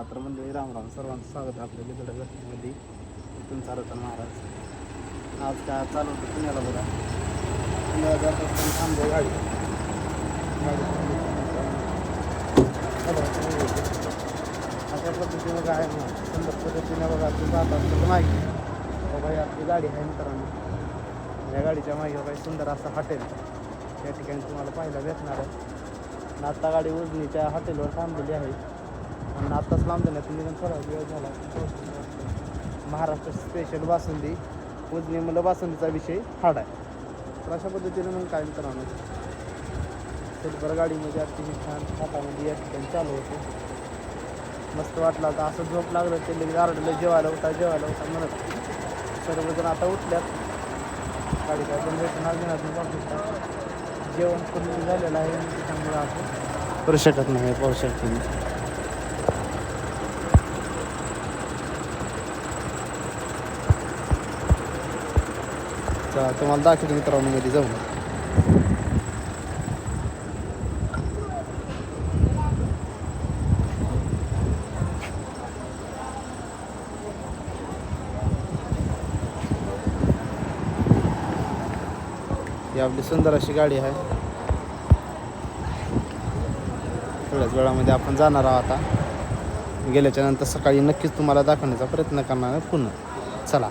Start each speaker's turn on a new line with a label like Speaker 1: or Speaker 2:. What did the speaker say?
Speaker 1: मात्र मंडळी रामराम सर्वांचं स्वागत आहे आपल्या बिदडा घटनेमध्ये. इथून चालवता महाराज आज काय चालू होतं पुण्याला बघा. पुण्याला जात असताना थांबलो गाडी अशा पद्धतीनं काय ना सुंदर पद्धतीने बघा तुम्ही जात असतं माहिती बाबा आपली गाडी आहे मित्रांनो. या गाडीच्या मागे काही सुंदर असं हॉटेल या ठिकाणी तुम्हाला पाहायला भेटणार आहे. आणि आत्ता गाडी उजनीच्या हॉटेलवर थांबलेली आहे आणि आत्ताच लांब झाल्यात निघून थोडा वेळ झाला. महाराष्ट्र स्पेशल बासुंदी उजनी मुलं बासुंदीचा विषय हाड आहे. तर अशा पद्धतीने मग काय मित्रांनो सिल्वर गाडीमध्ये अतिशय छान हातामध्ये या ठिकाणी चालू होते. मस्त वाटलं आता असं झोप लागलं ते लगेच आरडलं जेवायला होता म्हणत सर्वजण आता उठल्यात. गाडी काय पण भेटून घेणार जेवण पूर्ण झालेलं आहे आणि त्याच्यामुळे आपण करू शकत नाही पाहू शकते. चला तुम्हाला दाखवतो मित्रांनो मध्ये जाऊन. ही आपली सुंदर अशी गाडी आहे. थोड्याच वेळामध्ये आपण जाणार आहोत. आता गेल्याच्या नंतर सकाळी नक्कीच तुम्हाला दाखवण्याचा प्रयत्न करणार आहे पुन्हा. चला.